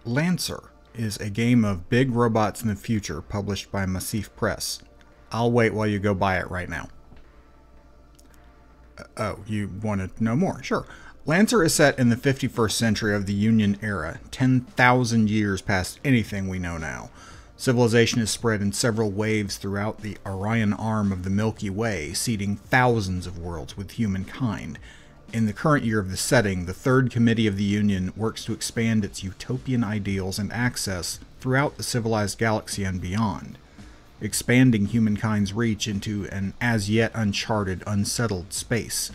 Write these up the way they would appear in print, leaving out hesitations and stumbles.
Lancer is a game of big robots in the future published by Massif Press. I'll wait while you go buy it right now. Oh, you want to know more? Sure. Lancer is set in the 51st century of the Union era, 10,000 years past anything we know now. Civilization is spread in several waves throughout the Orion arm of the Milky Way, seeding thousands of worlds with humankind. In the current year of the setting, the Third Committee of the Union works to expand its utopian ideals and access throughout the civilized galaxy and beyond, expanding humankind's reach into an as-yet uncharted, unsettled space.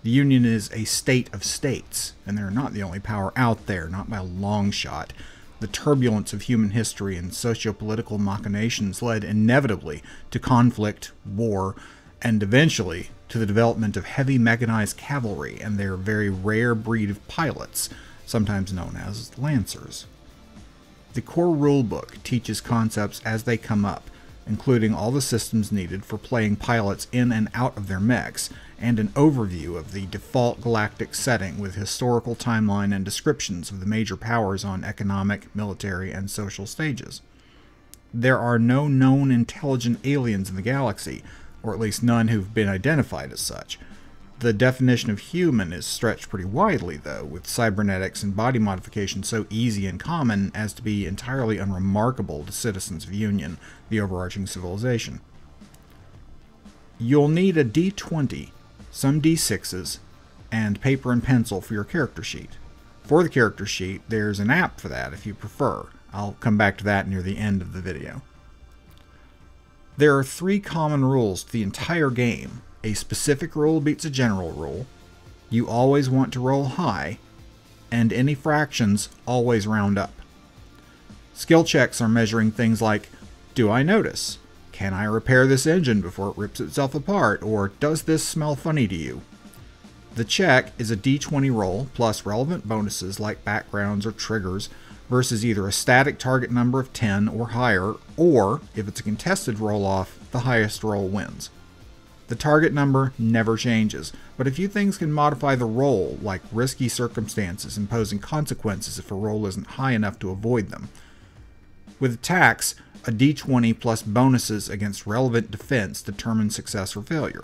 The Union is a state of states, and they're not the only power out there, not by a long shot. The turbulence of human history and socio-political machinations led inevitably to conflict, war, and eventually to the development of heavy mechanized cavalry and their very rare breed of pilots, sometimes known as Lancers. The core rulebook teaches concepts as they come up, including all the systems needed for playing pilots in and out of their mechs, and an overview of the default galactic setting with historical timeline and descriptions of the major powers on economic, military, and social stages. There are no known intelligent aliens in the galaxy, or at least none who've been identified as such. The definition of human is stretched pretty widely, though, with cybernetics and body modification so easy and common as to be entirely unremarkable to citizens of Union, the overarching civilization. You'll need a D20, some D6s, and paper and pencil for your character sheet. For the character sheet, there's an app for that if you prefer. I'll come back to that near the end of the video. There are 3 common rules to the entire game. A specific rule beats a general rule, you always want to roll high, and any fractions always round up. Skill checks are measuring things like, do I notice? Can I repair this engine before it rips itself apart? Or does this smell funny to you? The check is a D20 roll plus relevant bonuses like backgrounds or triggers versus either a static target number of 10 or higher, or, if it's a contested roll-off, the highest roll wins. The target number never changes, but a few things can modify the roll, like risky circumstances imposing consequences if a roll isn't high enough to avoid them. With attacks, a D20 plus bonuses against relevant defense determine success or failure.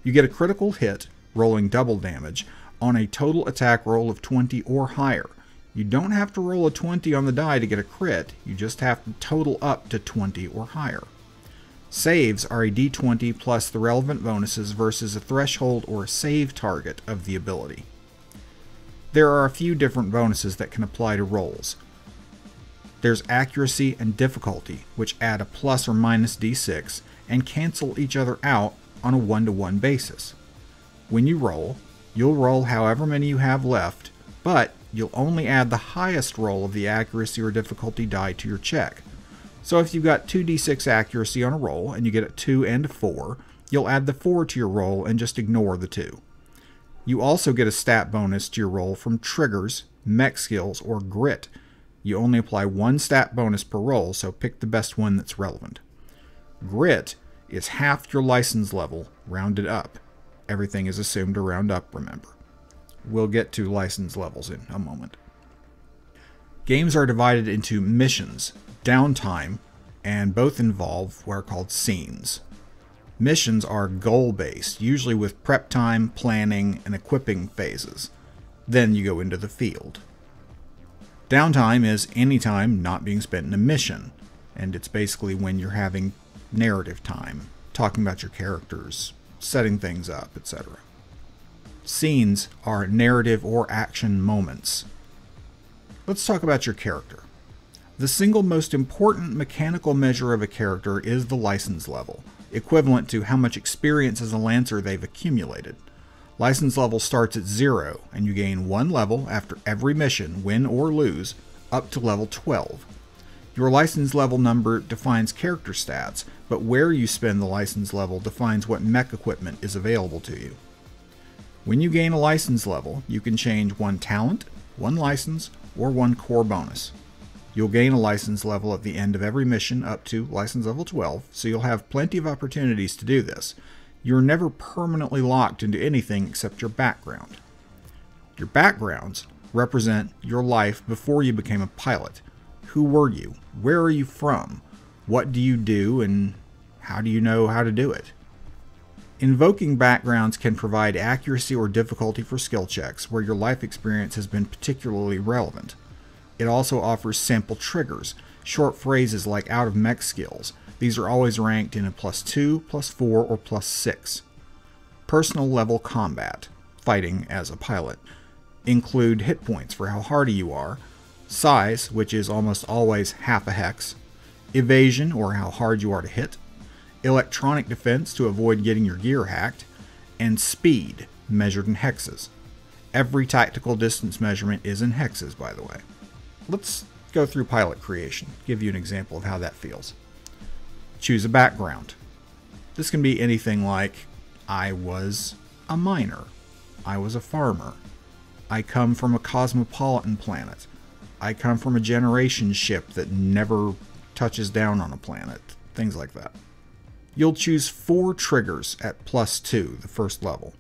You get a critical hit, rolling double damage, on a total attack roll of 20 or higher. You don't have to roll a 20 on the die to get a crit, you just have to total up to 20 or higher. Saves are a D20 plus the relevant bonuses versus a threshold or a save target of the ability. There are a few different bonuses that can apply to rolls. There's accuracy and difficulty, which add a plus or minus D6 and cancel each other out on a 1-to-1 basis. When you roll, you'll roll however many you have left, but you'll only add the highest roll of the accuracy or difficulty die to your check. So if you've got 2d6 accuracy on a roll and you get a 2 and a 4, you'll add the 4 to your roll and just ignore the 2. You also get a stat bonus to your roll from triggers, mech skills, or grit. You only apply 1 stat bonus per roll, so pick the best one that's relevant. Grit is half your license level, rounded up. Everything is assumed to round up, remember. We'll get to license levels in a moment. Games are divided into missions, downtime, and both involve what are called scenes. Missions are goal-based, usually with prep time, planning, and equipping phases. Then you go into the field. Downtime is any time not being spent in a mission, and it's basically when you're having narrative time, talking about your characters, setting things up, etc. Scenes are narrative or action moments. Let's talk about your character. The single most important mechanical measure of a character is the license level, equivalent to how much experience as a Lancer they've accumulated. License level starts at 0, and you gain 1 level after every mission, win or lose, up to level 12. Your license level number defines character stats, but where you spend the license level defines what mech equipment is available to you. When you gain a license level, you can change 1 talent, 1 license, or 1 core bonus. You'll gain a license level at the end of every mission up to license level 12, so you'll have plenty of opportunities to do this. You're never permanently locked into anything except your background. Your backgrounds represent your life before you became a pilot. Who were you? Where are you from? What do you do, and how do you know how to do it? Invoking backgrounds can provide accuracy or difficulty for skill checks where your life experience has been particularly relevant. It also offers sample triggers, short phrases like out of mech skills. These are always ranked in a +2, +4, or +6. Personal level combat, fighting as a pilot, include hit points for how hardy you are, size, which is almost always half a hex, evasion, or how hard you are to hit, electronic defense to avoid getting your gear hacked, and speed, measured in hexes. Every tactical distance measurement is in hexes, by the way. Let's go through pilot creation, give you an example of how that feels. Choose a background. This can be anything like, I was a miner, I was a farmer, I come from a cosmopolitan planet, I come from a generation ship that never touches down on a planet, things like that. You'll choose 4 triggers at +2, the first level.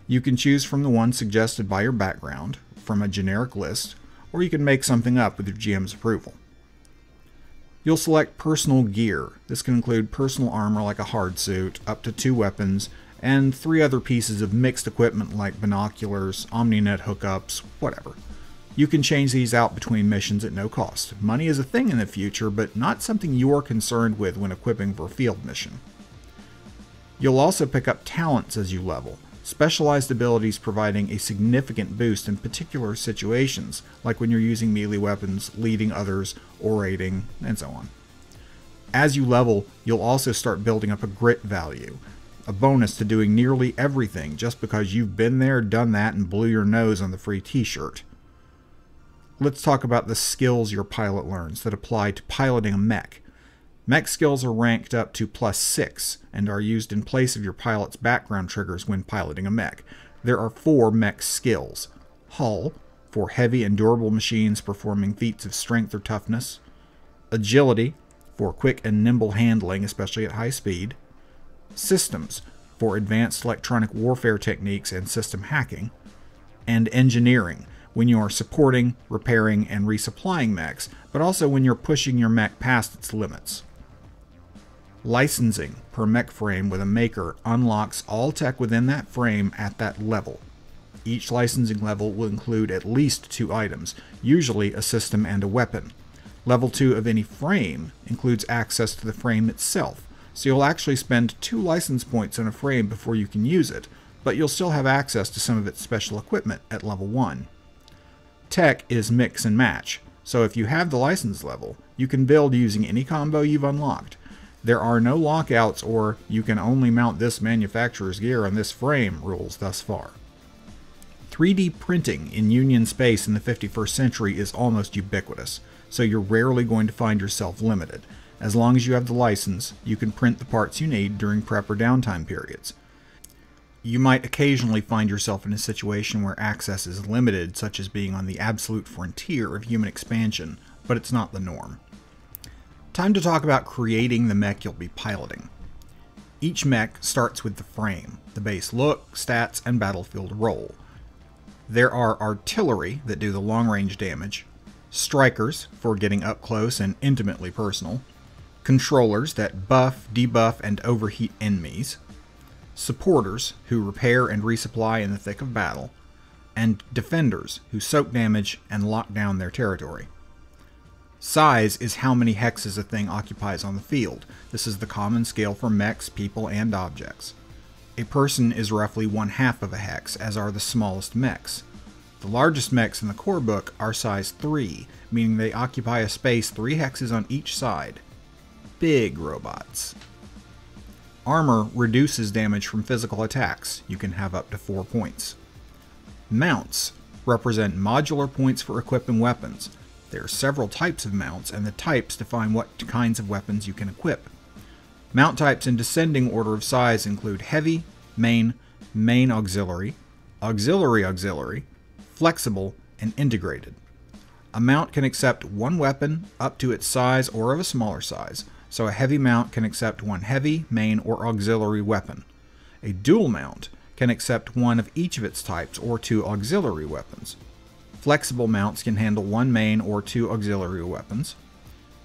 You can choose from the one suggested by your background, from a generic list, or you can make something up with your GM's approval. You'll select personal gear. This can include personal armor like a hard suit, up to 2 weapons, and 3 other pieces of mixed equipment like binoculars, OmniNet hookups, whatever. You can change these out between missions at no cost. Money is a thing in the future, but not something you're concerned with when equipping for a field mission. You'll also pick up talents as you level, specialized abilities providing a significant boost in particular situations, like when you're using melee weapons, leading others, orating, and so on. As you level, you'll also start building up a grit value, a bonus to doing nearly everything just because you've been there, done that, and blew your nose on the free t-shirt. Let's talk about the skills your pilot learns that apply to piloting a mech. Mech skills are ranked up to +6 and are used in place of your pilot's background triggers when piloting a mech. There are 4 mech skills. Hull, for heavy and durable machines performing feats of strength or toughness. Agility, for quick and nimble handling, especially at high speed. Systems, for advanced electronic warfare techniques and system hacking. And engineering, when you are supporting, repairing, and resupplying mechs, but also when you're pushing your mech past its limits. Licensing per mech frame with a maker unlocks all tech within that frame at that level. Each licensing level will include at least 2 items, usually a system and a weapon. Level 2 of any frame includes access to the frame itself, so you'll actually spend 2 license points on a frame before you can use it, but you'll still have access to some of its special equipment at level 1. Tech is mix and match, so if you have the license level, you can build using any combo you've unlocked. There are no lockouts or you can only mount this manufacturer's gear on this frame rules thus far. 3D printing in Union space in the 51st century is almost ubiquitous, so you're rarely going to find yourself limited. As long as you have the license, you can print the parts you need during prep or downtime periods. You might occasionally find yourself in a situation where access is limited, such as being on the absolute frontier of human expansion, but it's not the norm. Time to talk about creating the mech you'll be piloting. Each mech starts with the frame, the base look, stats, and battlefield role. There are artillery that do the long-range damage, strikers for getting up close and intimately personal, controllers that buff, debuff, and overheat enemies, supporters who repair and resupply in the thick of battle, and defenders who soak damage and lock down their territory. Size is how many hexes a thing occupies on the field. This is the common scale for mechs, people, and objects. A person is roughly 1/2 of a hex, as are the smallest mechs. The largest mechs in the core book are size 3, meaning they occupy a space 3 hexes on each side. Big robots. Armor reduces damage from physical attacks. You can have up to 4 points. Mounts represent modular points for equipping weapons. There are several types of mounts, and the types define what kinds of weapons you can equip. Mount types in descending order of size include heavy, main, main auxiliary, auxiliary, flexible, and integrated. A mount can accept 1 weapon up to its size or of a smaller size, so a heavy mount can accept 1 heavy, main, or auxiliary weapon. A dual mount can accept 1 of each of its types or 2 auxiliary weapons. Flexible mounts can handle one main or two auxiliary weapons.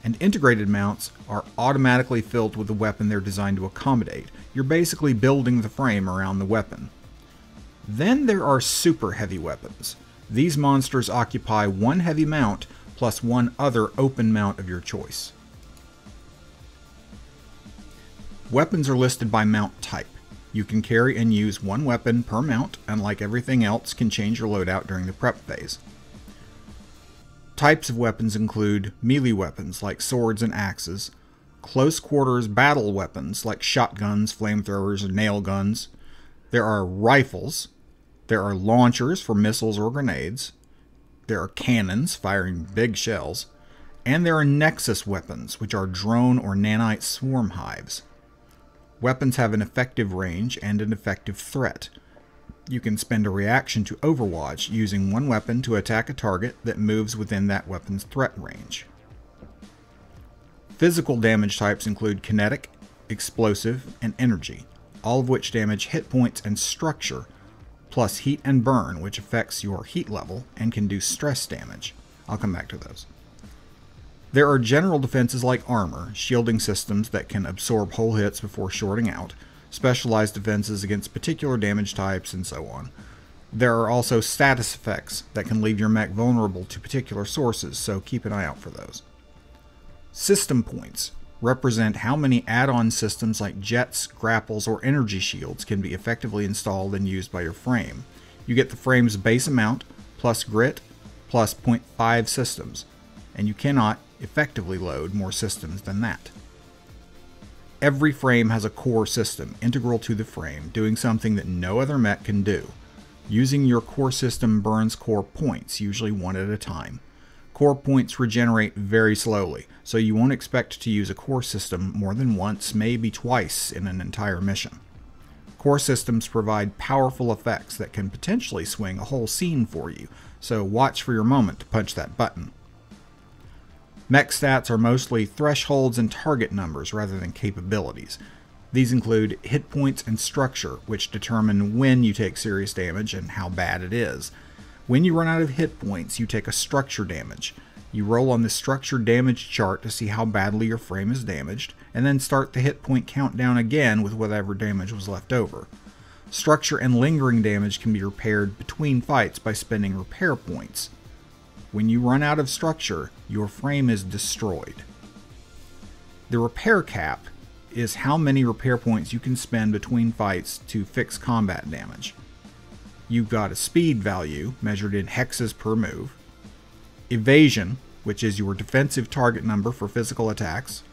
And integrated mounts are automatically filled with the weapon they're designed to accommodate. You're basically building the frame around the weapon. Then there are super heavy weapons. These monsters occupy one heavy mount plus one other open mount of your choice. Weapons are listed by mount type. You can carry and use one weapon per mount, and like everything else, can change your loadout during the prep phase. Types of weapons include melee weapons like swords and axes, close quarters battle weapons like shotguns, flamethrowers, and nail guns. There are rifles. There are launchers for missiles or grenades. There are cannons firing big shells. And there are nexus weapons, which are drone or nanite swarm hives. Weapons have an effective range and an effective threat. You can spend a reaction to overwatch using one weapon to attack a target that moves within that weapon's threat range. Physical damage types include kinetic, explosive, and energy, all of which damage hit points and structure, plus heat and burn, which affects your heat level and can do stress damage. I'll come back to those. There are general defenses like armor, shielding systems that can absorb whole hits before shorting out, specialized defenses against particular damage types, and so on. There are also status effects that can leave your mech vulnerable to particular sources, so keep an eye out for those. System points represent how many add-on systems like jets, grapples, or energy shields can be effectively installed and used by your frame. You get the frame's base amount, plus grit, plus 0.5 systems, and you cannot effectively load more systems than that. Every frame has a core system integral to the frame, doing something that no other mech can do. Using your core system burns core points, usually one at a time. Core points regenerate very slowly, so you won't expect to use a core system more than once, maybe twice in an entire mission. Core systems provide powerful effects that can potentially swing a whole scene for you, so watch for your moment to punch that button. Mech stats are mostly thresholds and target numbers rather than capabilities. These include hit points and structure, which determine when you take serious damage and how bad it is. When you run out of hit points, you take a structure damage. You roll on the structure damage chart to see how badly your frame is damaged, and then start the hit point countdown again with whatever damage was left over. Structure and lingering damage can be repaired between fights by spending repair points. When you run out of structure, your frame is destroyed. The repair cap is how many repair points you can spend between fights to fix combat damage. You've got a speed value, measured in hexes per move, evasion, which is your defensive target number for physical attacks,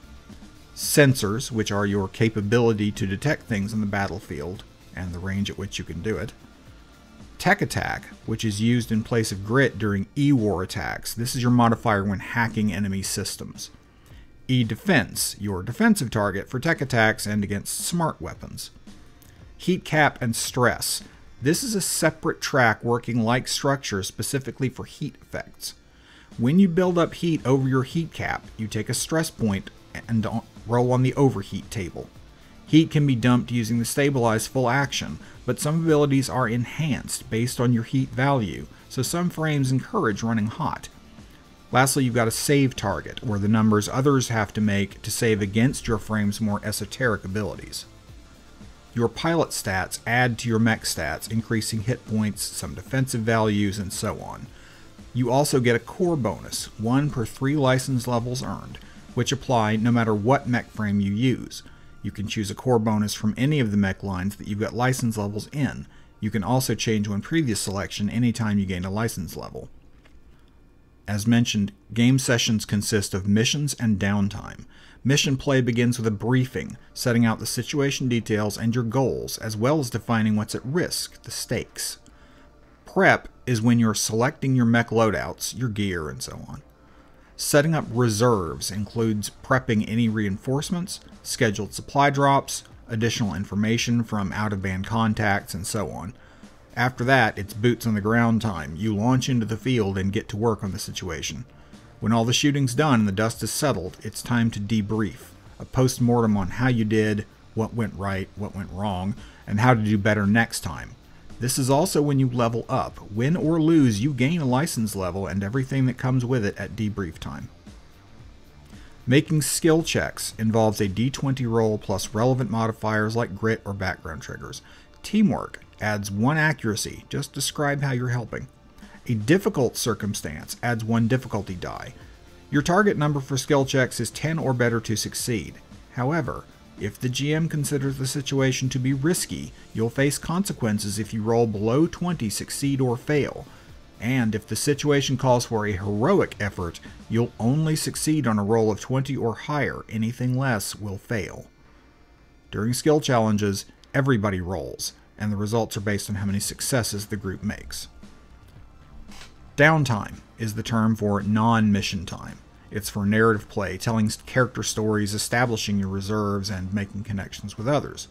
sensors, which are your capability to detect things in the battlefield and the range at which you can do it, tech attack, which is used in place of grit during E-war attacks. This is your modifier when hacking enemy systems. E-defense, your defensive target for tech attacks and against smart weapons. Heat cap and stress. This is a separate track working like structure specifically for heat effects. When you build up heat over your heat cap, you take a stress point and roll on the overheat table. Heat can be dumped using the stabilize full action, but some abilities are enhanced based on your heat value, so some frames encourage running hot. Lastly, you've got a save target, or the numbers others have to make to save against your frame's more esoteric abilities. Your pilot stats add to your mech stats, increasing hit points, some defensive values, and so on. You also get a core bonus, 1 per 3 license levels earned, which apply no matter what mech frame you use. You can choose a core bonus from any of the mech lines that you've got license levels in. You can also change one previous selection anytime you gain a license level. As mentioned, game sessions consist of missions and downtime. Mission play begins with a briefing, setting out the situation details and your goals, as well as defining what's at risk, the stakes. Prep is when you're selecting your mech loadouts, your gear, and so on. Setting up reserves includes prepping any reinforcements, scheduled supply drops, additional information from out-of-band contacts, and so on. After that, it's boots on the ground time. You launch into the field and get to work on the situation. When all the shooting's done and the dust is settled, it's time to debrief, a post-mortem on how you did, what went right, what went wrong, and how to do better next time. This is also when you level up. Win or lose, you gain a license level and everything that comes with it at debrief time. Making skill checks involves a d20 roll plus relevant modifiers like grit or background triggers. Teamwork adds 1 accuracy, just describe how you're helping. A difficult circumstance adds 1 difficulty die. Your target number for skill checks is 10 or better to succeed. However, if the GM considers the situation to be risky, you'll face consequences if you roll below 20, succeed, or fail. And if the situation calls for a heroic effort, you'll only succeed on a roll of 20 or higher. Anything less will fail. During skill challenges, everybody rolls, and the results are based on how many successes the group makes. Downtime is the term for non-mission time. It's for narrative play, telling character stories, establishing your reserves, and making connections with others.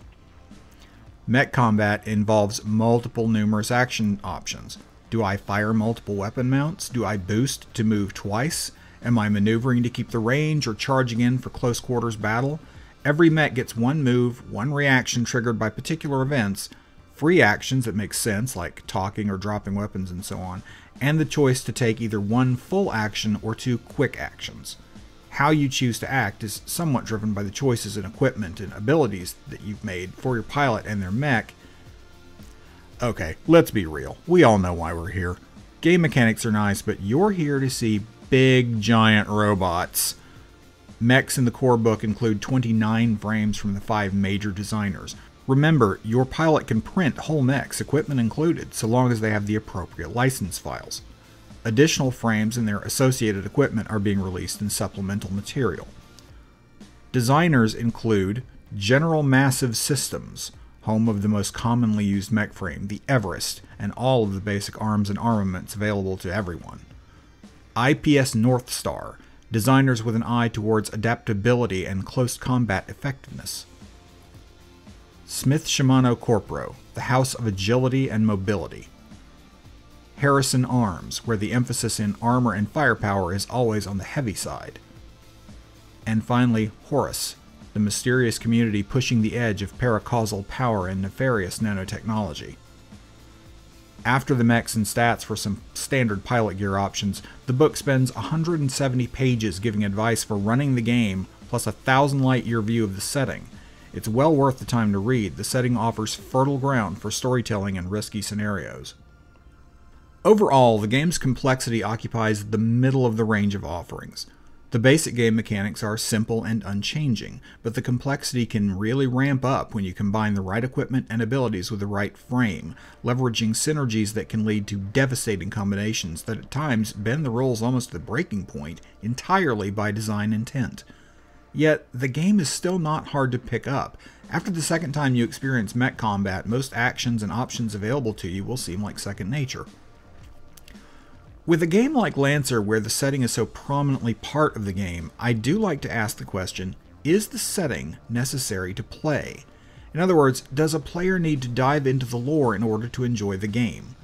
Mech combat involves multiple numerous action options. Do I fire multiple weapon mounts? Do I boost to move twice? Am I maneuvering to keep the range or charging in for close quarters battle? Every mech gets 1 move, 1 reaction triggered by particular events, free actions that make sense like talking or dropping weapons and so on, and the choice to take either 1 full action or 2 quick actions. How you choose to act is somewhat driven by the choices in equipment and abilities that you've made for your pilot and their mech. Okay, let's be real. We all know why we're here. Game mechanics are nice, but you're here to see big, giant robots. Mechs in the core book include 29 frames from the 5 major designers. Remember, your pilot can print whole mechs, equipment included, so long as they have the appropriate license files. Additional frames and their associated equipment are being released in supplemental material. Designers include General Massive Systems, home of the most commonly used mech frame, the Everest, and all of the basic arms and armaments available to everyone. IPS North Star, designers with an eye towards adaptability and close combat effectiveness. Smith Shimano Corpro, the house of agility and mobility. Harrison Arms, where the emphasis in armor and firepower is always on the heavy side. And finally, Horus, the mysterious community pushing the edge of paracausal power and nefarious nanotechnology. After the mechs and stats for some standard pilot gear options, the book spends 170 pages giving advice for running the game, plus a 1,000 light-year view of the setting. It's well worth the time to read. The setting offers fertile ground for storytelling and risky scenarios. Overall, the game's complexity occupies the middle of the range of offerings. The basic game mechanics are simple and unchanging, but the complexity can really ramp up when you combine the right equipment and abilities with the right frame, leveraging synergies that can lead to devastating combinations that at times bend the rules almost to the breaking point entirely by design intent. Yet, the game is still not hard to pick up. After the second time you experience mech combat, most actions and options available to you will seem like second nature. With a game like Lancer, where the setting is so prominently part of the game, I do like to ask the question, is the setting necessary to play? In other words, does a player need to dive into the lore in order to enjoy the game?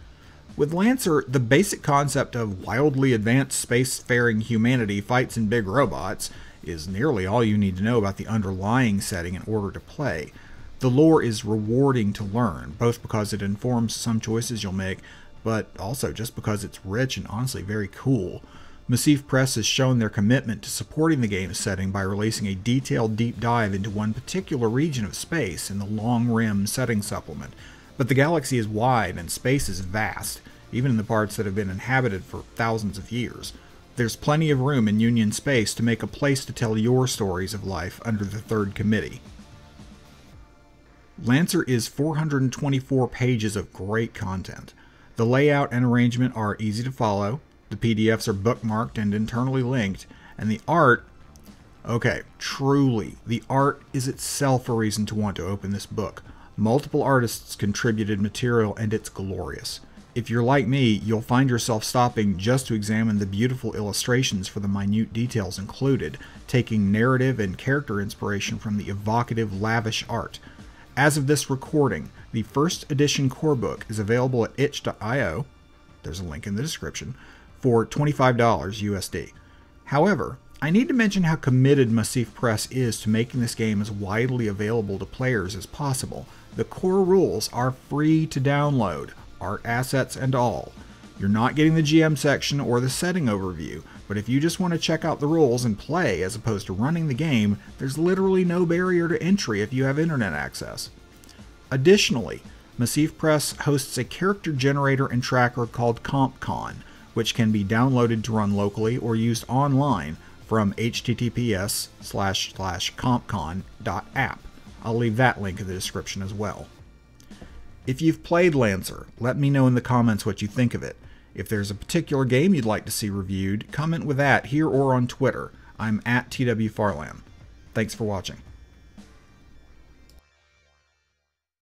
With Lancer, the basic concept of wildly advanced spacefaring humanity fights in big robots is nearly all you need to know about the underlying setting in order to play. The lore is rewarding to learn, both because it informs some choices you'll make, but also just because it's rich and honestly very cool. Massif Press has shown their commitment to supporting the game's setting by releasing a detailed deep dive into one particular region of space in the Long Rim setting supplement. But the galaxy is wide and space is vast, even in the parts that have been inhabited for thousands of years. There's plenty of room in Union space to make a place to tell your stories of life under the Third Committee. Lancer is 424 pages of great content. The layout and arrangement are easy to follow, the PDFs are bookmarked and internally linked, and the art, okay, truly, the art is itself a reason to want to open this book. Multiple artists contributed material and it's glorious. If you're like me, you'll find yourself stopping just to examine the beautiful illustrations for the minute details included, taking narrative and character inspiration from the evocative, lavish art. As of this recording, the first edition core book is available at itch.io, there's a link in the description, for $25 USD. However, I need to mention how committed Massif Press is to making this game as widely available to players as possible. The core rules are free to download, art assets and all. You're not getting the GM section or the setting overview, but if you just want to check out the rules and play as opposed to running the game, there's literally no barrier to entry if you have internet access. Additionally, Massif Press hosts a character generator and tracker called CompCon, which can be downloaded to run locally or used online from https://compcon.app. I'll leave that link in the description as well. If you've played Lancer, let me know in the comments what you think of it. If there's a particular game you'd like to see reviewed, comment with that here or on Twitter. I'm @TWFarland. Thanks for watching.